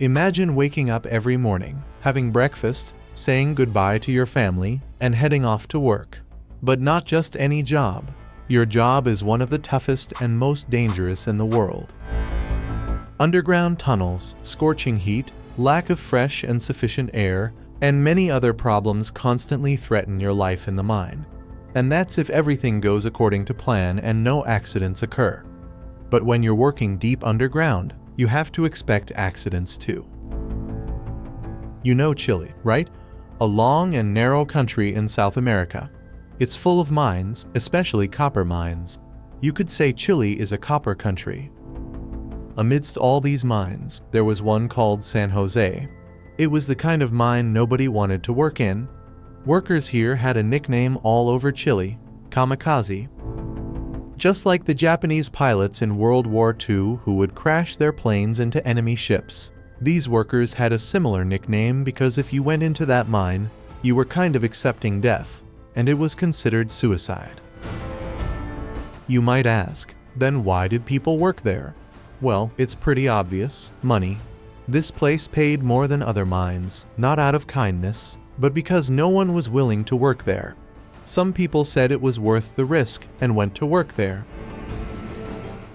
Imagine waking up every morning, having breakfast, saying goodbye to your family, and heading off to work. But not just any job. Your job is one of the toughest and most dangerous in the world. Underground tunnels, scorching heat, lack of fresh and sufficient air, and many other problems constantly threaten your life in the mine. And that's if everything goes according to plan and no accidents occur. But when you're working deep underground, you have to expect accidents too. You know Chile, right? A long and narrow country in South America. It's full of mines, especially copper mines. You could say Chile is a copper country. Amidst all these mines, there was one called San Jose. It was the kind of mine nobody wanted to work in. Workers here had a nickname all over Chile, kamikaze. Just like the Japanese pilots in World War II who would crash their planes into enemy ships. These workers had a similar nickname because if you went into that mine, you were kind of accepting death, and it was considered suicide. You might ask, then why did people work there? Well, it's pretty obvious, money. This place paid more than other mines, not out of kindness, but because no one was willing to work there. Some people said it was worth the risk and went to work there.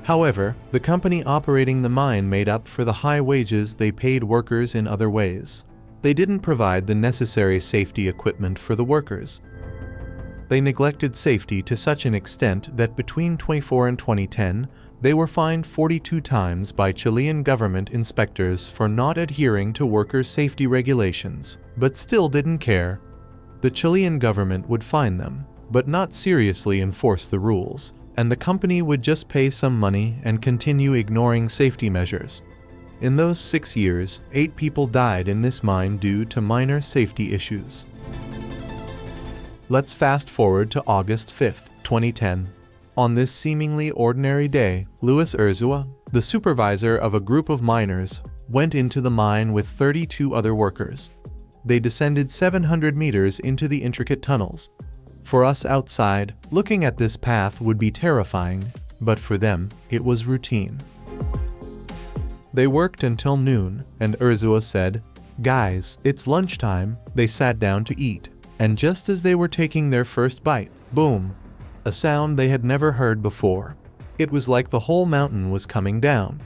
However, the company operating the mine made up for the high wages they paid workers in other ways. They didn't provide the necessary safety equipment for the workers. They neglected safety to such an extent that between 2004 and 2010, they were fined 42 times by Chilean government inspectors for not adhering to worker safety regulations, but still didn't care. The Chilean government would fine them, but not seriously enforce the rules, and the company would just pay some money and continue ignoring safety measures. In those 6 years, 8 people died in this mine due to minor safety issues. Let's fast forward to August 5, 2010. On this seemingly ordinary day, Luis Urzua, the supervisor of a group of miners, went into the mine with 32 other workers. They descended 700 meters into the intricate tunnels. For us outside, looking at this path would be terrifying, but for them, it was routine. They worked until noon, and Urzua said, "Guys, it's lunchtime." They sat down to eat, and just as they were taking their first bite, boom! A sound they had never heard before. It was like the whole mountain was coming down.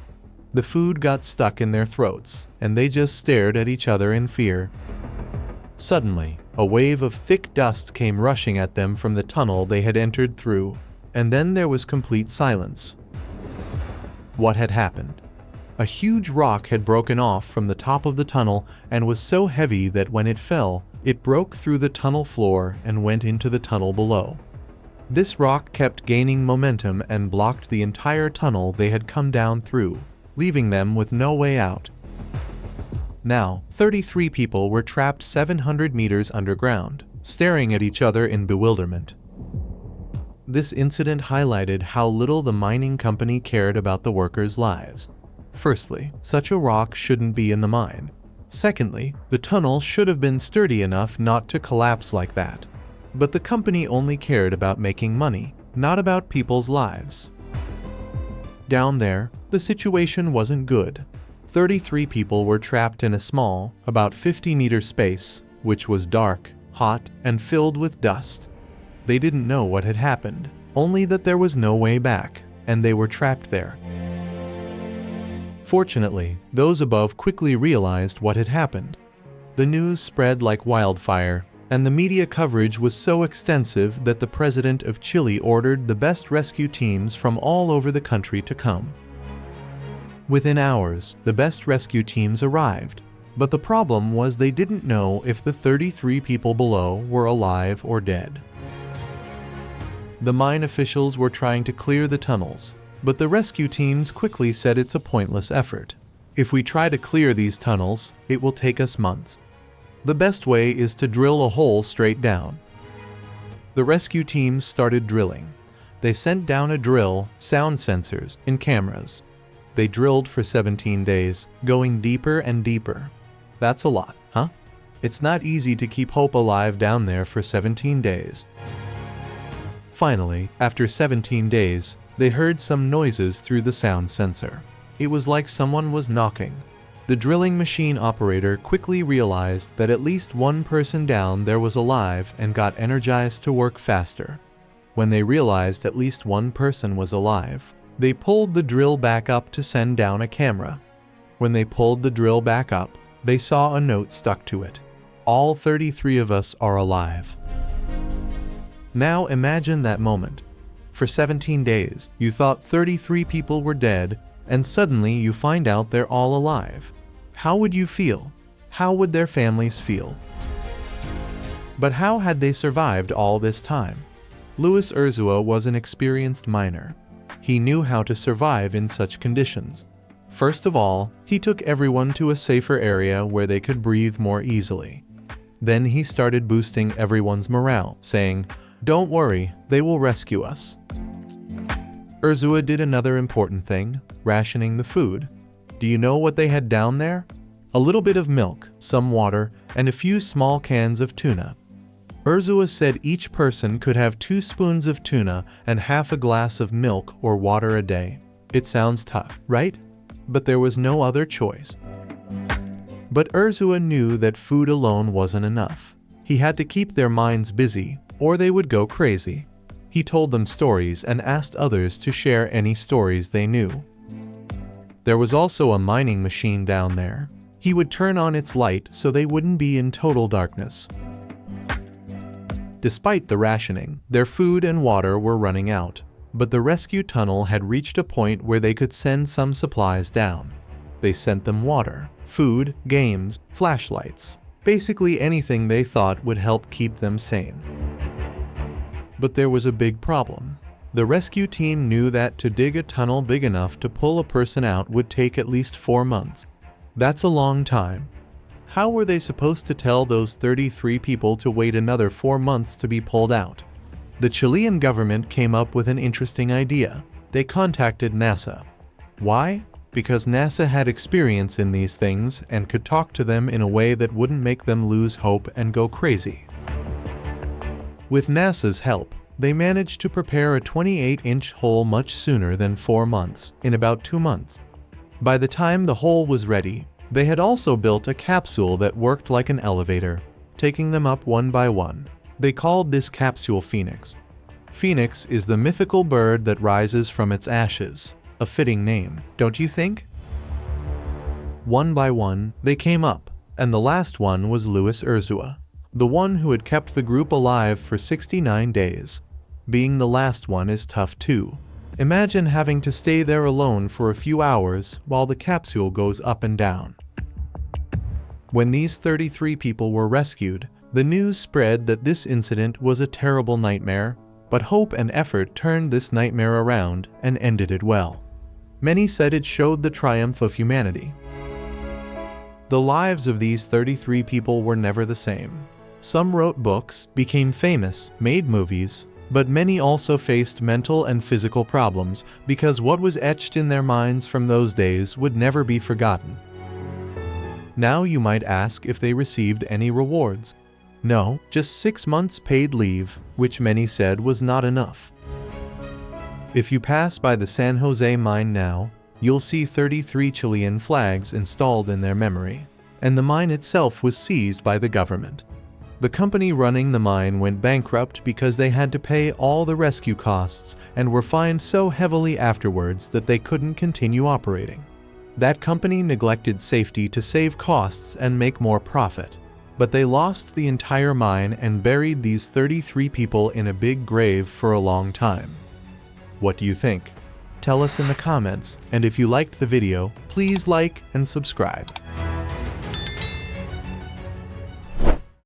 The food got stuck in their throats, and they just stared at each other in fear. Suddenly, a wave of thick dust came rushing at them from the tunnel they had entered through, and then there was complete silence. What had happened? A huge rock had broken off from the top of the tunnel and was so heavy that when it fell, it broke through the tunnel floor and went into the tunnel below. This rock kept gaining momentum and blocked the entire tunnel they had come down through, leaving them with no way out. Now, 33 people were trapped 700 meters underground, staring at each other in bewilderment. This incident highlighted how little the mining company cared about the workers' lives. Firstly, such a rock shouldn't be in the mine. Secondly, the tunnel should have been sturdy enough not to collapse like that. But the company only cared about making money, not about people's lives. Down there, the situation wasn't good. 33 people were trapped in a small, about 50-meter space, which was dark, hot, and filled with dust. They didn't know what had happened, only that there was no way back, and they were trapped there. Fortunately, those above quickly realized what had happened. The news spread like wildfire, and the media coverage was so extensive that the president of Chile ordered the best rescue teams from all over the country to come. Within hours, the best rescue teams arrived, but the problem was they didn't know if the 33 people below were alive or dead. The mine officials were trying to clear the tunnels, but the rescue teams quickly said it's a pointless effort. If we try to clear these tunnels, it will take us months. The best way is to drill a hole straight down. The rescue teams started drilling. They sent down a drill, sound sensors, and cameras. They drilled for 17 days, going deeper and deeper. That's a lot, huh? It's not easy to keep hope alive down there for 17 days. Finally, after 17 days, they heard some noises through the sound sensor. It was like someone was knocking. The drilling machine operator quickly realized that at least one person down there was alive and got energized to work faster. When they realized at least one person was alive, they pulled the drill back up to send down a camera. When they pulled the drill back up, they saw a note stuck to it. All 33 of us are alive. Now imagine that moment. For 17 days, you thought 33 people were dead, and suddenly you find out they're all alive. How would you feel? How would their families feel? But how had they survived all this time? Luis Urzua was an experienced miner. He knew how to survive in such conditions. First of all, he took everyone to a safer area where they could breathe more easily. Then he started boosting everyone's morale, saying, "Don't worry, they will rescue us." Urzua did another important thing, rationing the food. Do you know what they had down there? A little bit of milk, some water, and a few small cans of tuna. Urzua said each person could have 2 spoons of tuna and half a glass of milk or water a day. It sounds tough, right? But there was no other choice. But Urzua knew that food alone wasn't enough. He had to keep their minds busy, or they would go crazy. He told them stories and asked others to share any stories they knew. There was also a mining machine down there. He would turn on its light so they wouldn't be in total darkness. Despite the rationing, their food and water were running out, but the rescue tunnel had reached a point where they could send some supplies down. They sent them water, food, games, flashlights, basically anything they thought would help keep them sane. But there was a big problem. The rescue team knew that to dig a tunnel big enough to pull a person out would take at least 4 months. That's a long time. How were they supposed to tell those 33 people to wait another 4 months to be pulled out? The Chilean government came up with an interesting idea. They contacted NASA. Why? Because NASA had experience in these things and could talk to them in a way that wouldn't make them lose hope and go crazy. With NASA's help, they managed to prepare a 28-inch hole much sooner than 4 months, in about 2 months. By the time the hole was ready, they had also built a capsule that worked like an elevator, taking them up one by one. They called this capsule Phoenix. Phoenix is the mythical bird that rises from its ashes. A fitting name, don't you think? One by one, they came up, and the last one was Luis Urzua, the one who had kept the group alive for 69 days. Being the last one is tough too. Imagine having to stay there alone for a few hours while the capsule goes up and down. When these 33 people were rescued, the news spread that this incident was a terrible nightmare, but hope and effort turned this nightmare around and ended it well. Many said it showed the triumph of humanity. The lives of these 33 people were never the same. Some wrote books, became famous, made movies, but many also faced mental and physical problems because what was etched in their minds from those days would never be forgotten. Now you might ask if they received any rewards. No, just 6 months paid leave, which many said was not enough. If you pass by the San Jose mine now, you'll see 33 Chilean flags installed in their memory, and the mine itself was seized by the government. The company running the mine went bankrupt because they had to pay all the rescue costs and were fined so heavily afterwards that they couldn't continue operating. That company neglected safety to save costs and make more profit. But they lost the entire mine and buried these 33 people in a big grave for a long time. What do you think? Tell us in the comments, and if you liked the video, please like and subscribe.